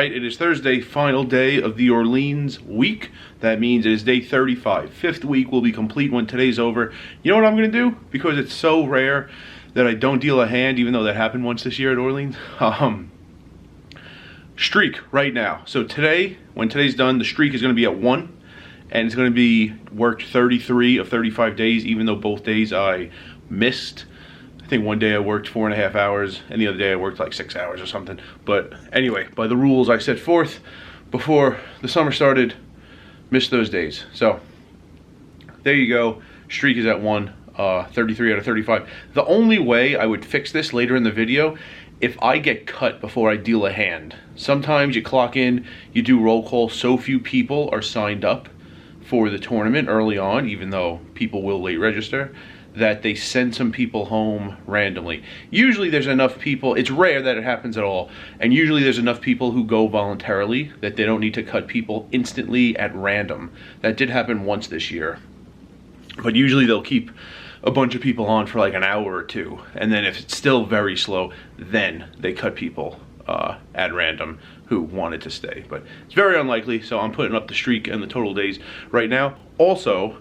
Alright, it is Thursday, final day of the Orleans week. That means it is day 35. 5th week will be complete when today's over. You know what I'm going to do? Because it's so rare that I don't deal a hand, even though that happened once this year at Orleans. Streak right now. So today, when today's done, the streak is going to be at 1. And it's going to be worked 33 of 35 days, even though both days I missed. I think one day I worked 4.5 hours, and the other day I worked like 6 hours or something. But anyway, by the rules I set forth before the summer started, missed those days. So there you go. Streak is at 1, 33 out of 35. The only way I would fix this later in the video, if I get cut before I deal a hand. Sometimes you clock in, you do roll call, so few people are signed up for the tournament early on, even though people will late register, that they send some people home randomly. Usually there's enough people, it's rare that it happens at all, and usually there's enough people who go voluntarily that they don't need to cut people instantly at random. That did happen once this year. But usually they'll keep a bunch of people on for like an hour or two, and then if it's still very slow, then they cut people at random who wanted to stay. But it's very unlikely, so I'm putting up the streak and the total days right now. Also,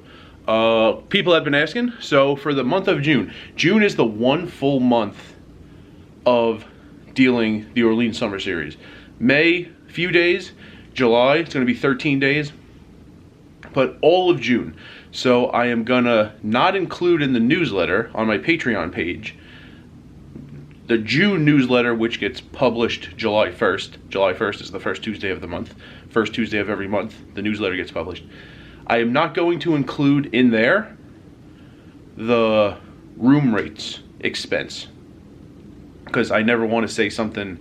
people have been asking, so for the month of June is the one full month of dealing the Orleans Summer Series. May, few days. July, it's going to be 13 days. But all of June. So I am gonna not include in the newsletter on my Patreon page the June newsletter, which gets published July 1st. July 1st is the first Tuesday of the month. First Tuesday of every month, the newsletter gets published. I am not going to include in there the room rates expense, because I never want to say something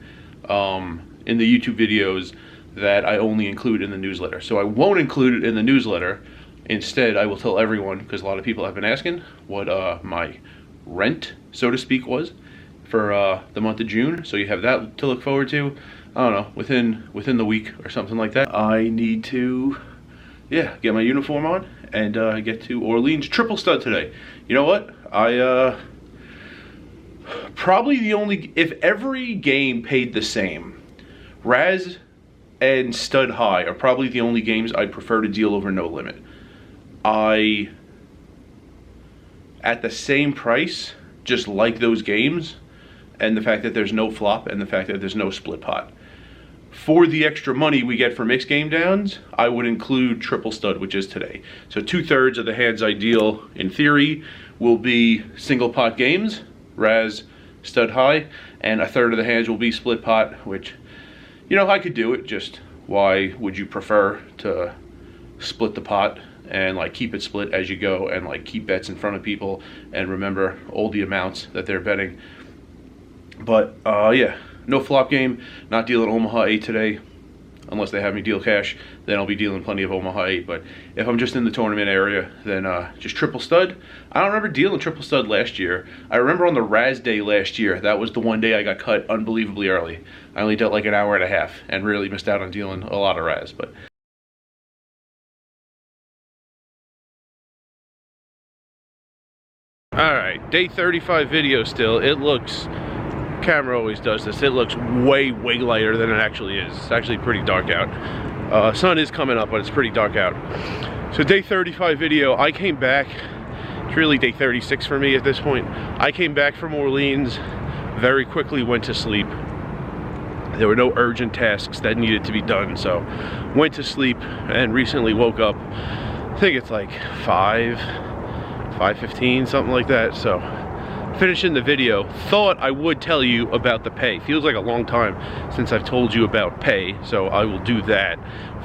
in the YouTube videos that I only include in the newsletter. So I won't include it in the newsletter. Instead, I will tell everyone, because a lot of people have been asking, what my rent, so to speak, was for the month of June. So you have that to look forward to. I don't know, within the week or something like that. I need to, yeah, get my uniform on and get to Orleans. Triple stud today. You know what? I probably the only, if every game paid the same, Raz and Stud High are probably the only games I prefer to deal over No Limit. At the same price, just like those games, and the fact that there's no flop, and the fact that there's no split pot. For the extra money we get for mixed game downs, I would include triple stud, which is today. So 2/3 of the hands I deal, in theory, will be single pot games, Raz, Stud High, and 1/3 of the hands will be split pot, which, you know, I could do it, just why would you prefer to split the pot and like keep it split as you go and like keep bets in front of people and remember all the amounts that they're betting. But yeah, no flop game, not dealing Omaha 8 today, unless they have me deal cash, then I'll be dealing plenty of Omaha 8. But if I'm just in the tournament area, then just triple stud. I don't remember dealing triple stud last year. I remember on the Raz day last year, that was the one day I got cut unbelievably early. I only dealt like an hour and a half and really missed out on dealing a lot of Raz. But alright, day 35 video still. It looks, camera always does this, it looks way lighter than it actually is. It's actually pretty dark out. Sun is coming up, but it's pretty dark out. So day 35 video, I came back, it's really day 36 for me at this point. I came back from Orleans, very quickly went to sleep. There were no urgent tasks that needed to be done, so went to sleep and recently woke up, I think it's like 5:15, something like that. So finishing the video, thought I would tell you about the pay. Feels like a long time since I've told you about pay, so I will do that.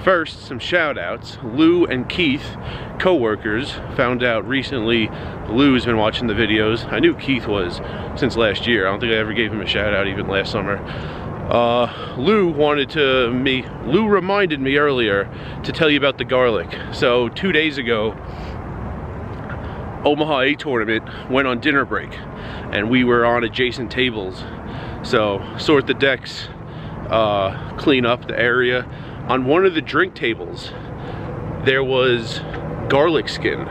First, some shout outs. Lou and Keith, co-workers, found out recently Lou's been watching the videos. I knew Keith was since last year. I don't think I ever gave him a shout out even last summer. Lou reminded me earlier to tell you about the garlic. So 2 days ago, Omaha 8 tournament went on dinner break and we were on adjacent tables. So sort the decks, clean up the area. On one of the drink tables, there was garlic skin.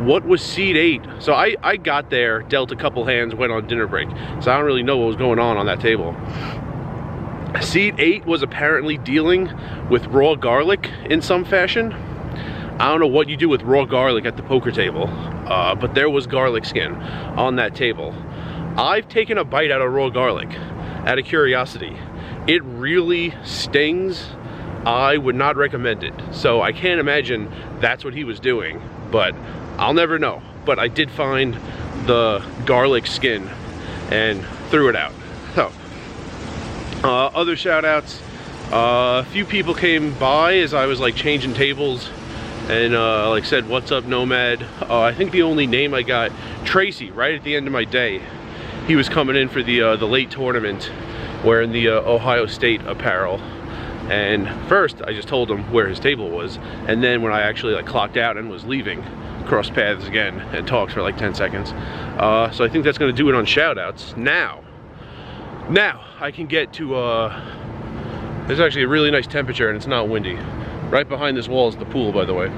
What was seed 8? So I got there, dealt a couple hands, went on dinner break. So I don't really know what was going on that table. Seat 8 was apparently dealing with raw garlic in some fashion. I don't know what you do with raw garlic at the poker table, but there was garlic skin on that table. I've taken a bite out of raw garlic out of curiosity. It really stings. I would not recommend it. So I can't imagine that's what he was doing, but I'll never know. But I did find the garlic skin and threw it out. So, other shout outs. A few people came by as I was like changing tables and like said, "What's up, Nomad?" I think the only name I got, Tracy, right at the end of my day. He was coming in for the late tournament wearing the Ohio State apparel. And first I just told him where his table was, and then when I actually like clocked out and was leaving, crossed paths again and talked for like 10 seconds. So I think that's gonna do it on shout outs. Now I can get to there's actually a really nice temperature and it's not windy. Right behind this wall is the pool, by the way.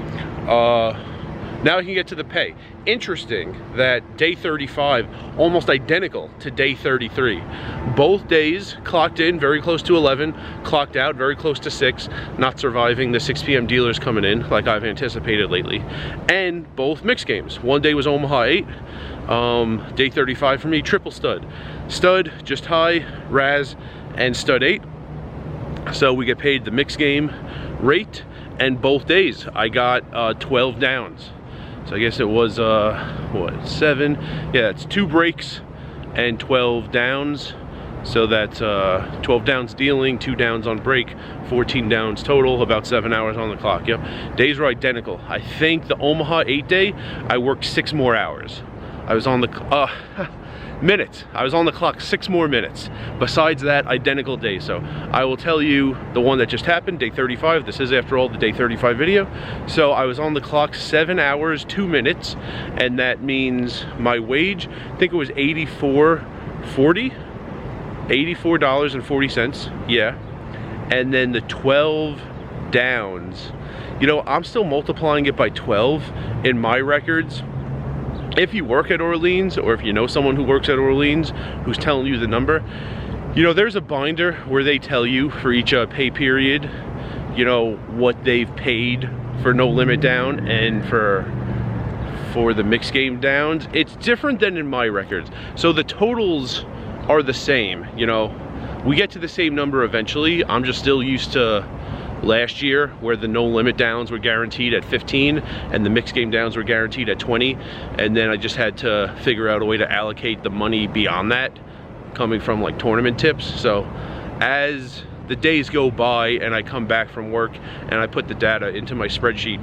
Now I can get to the pay. Interesting that day 35, almost identical to day 33. Both days clocked in very close to 11, clocked out very close to 6, not surviving the 6 p.m. dealers coming in like I've anticipated lately. And both mixed games. One day was Omaha 8, day 35 for me, triple stud. Stud, just high, Raz, and stud 8. So we get paid the mixed game rate, and both days I got 12 downs. So I guess it was what, 7? Yeah, it's 2 breaks and 12 downs. So that's 12 downs dealing, 2 downs on break, 14 downs total, about 7 hours on the clock. Yep, days were identical. I think the Omaha 8 day, I worked 6 more hours. I was on the minutes. I was on the clock 6 more minutes. Besides that, identical day. So I will tell you the one that just happened, day 35. This is, after all, the day 35 video. So I was on the clock 7 hours, 2 minutes, and that means my wage, I think it was $84.40. $84.40, yeah. And then the 12 downs, you know, I'm still multiplying it by 12 in my records. If you work at Orleans, or if you know someone who works at Orleans who's telling you the number, you know, there's a binder where they tell you for each pay period, you know, what they've paid for no limit down and for the mixed game downs. It's different than in my records. So the totals are the same, you know, we get to the same number eventually. I'm just still used to last year where the no limit downs were guaranteed at 15 and the mixed game downs were guaranteed at 20, and then I just had to figure out a way to allocate the money beyond that coming from like tournament tips. So as the days go by and I come back from work and I put the data into my spreadsheet,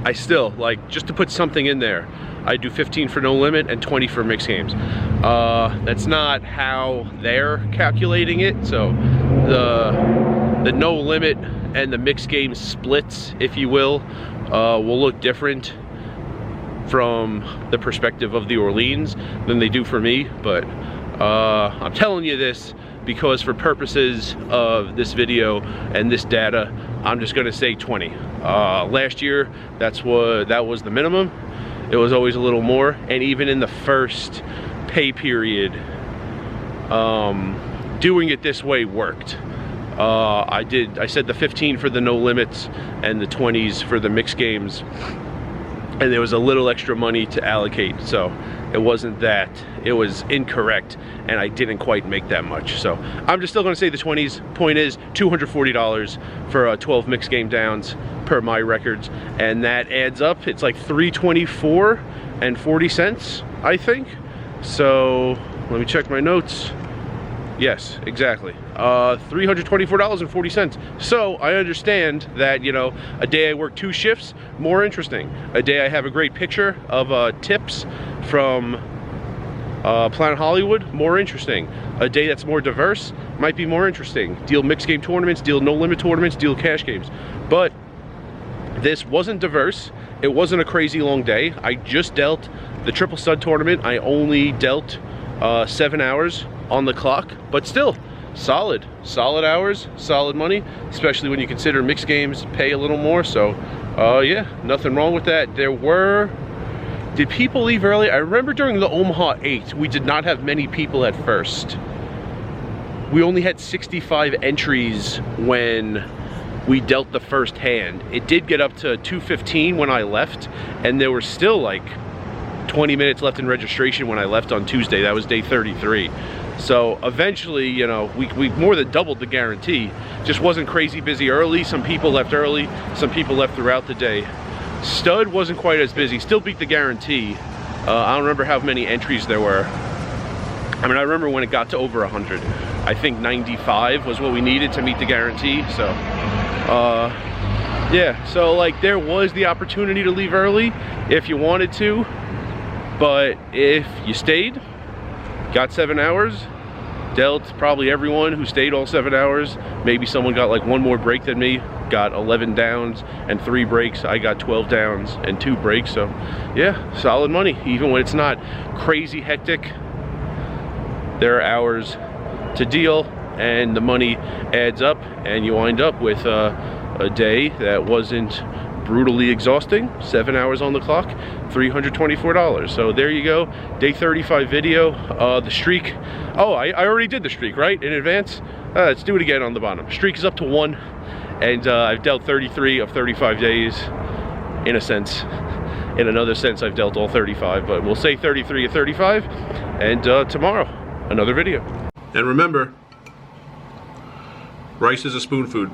I still, like, just to put something in there, I do 15 for no limit and 20 for mixed games. That's not how they're calculating it. So the no limit and the mixed game splits, if you will look different from the perspective of the Orleans than they do for me. But I'm telling you this because for purposes of this video and this data, I'm just gonna say 20. Last year, that was the minimum. It was always a little more, and even in the first pay period, doing it this way worked. I said the 15 for the no limits and the 20s for the mixed games, and there was a little extra money to allocate, so it wasn't that it was incorrect and I didn't quite make that much. So I'm just still going to say the 20s. Point is $240 for 12 mixed game downs per my records, and that adds up. It's like $324.40, I think. So let me check my notes. Yes, exactly. $324.40. So I understand that, you know, a day I work 2 shifts, more interesting. A day I have a great picture of tips from Planet Hollywood, more interesting. A day that's more diverse might be more interesting. Deal mixed game tournaments, deal no limit tournaments, deal cash games. But this wasn't diverse. It wasn't a crazy long day. I just dealt the triple stud tournament. I only dealt 7 hours on the clock, but still solid hours, solid money, especially when you consider mixed games pay a little more. So yeah, nothing wrong with that. Did people leave early? I remember during the Omaha 8, we did not have many people at first. we only had 65 entries when we dealt the first hand. It did get up to 2:15 when I left, and there were still like 20 minutes left in registration when I left on Tuesday. That was day 33. So eventually, you know, we more than doubled the guarantee. Just wasn't crazy busy early. Some people left early, some people left throughout the day. Stud wasn't quite as busy, still beat the guarantee. I don't remember how many entries there were. I mean, I remember when it got to over 100. I think 95 was what we needed to meet the guarantee, so. Yeah, so like there was the opportunity to leave early if you wanted to, but if you stayed, got 7 hours, dealt probably everyone who stayed all 7 hours. Maybe someone got like one more break than me, got 11 downs and 3 breaks. I got 12 downs and 2 breaks, so yeah, solid money. Even when it's not crazy hectic, there are hours to deal and the money adds up, and you wind up with a day that wasn't brutally exhausting. 7 hours on the clock, $324. So there you go, day 35 video. The streak, oh, I already did the streak, right, in advance. Let's do it again on the bottom. Streak is up to 1, and I've dealt 33 of 35 days. In a sense, in another sense, I've dealt all 35, but we'll say 33 of 35, and tomorrow, another video. And remember, rice is a spoon food.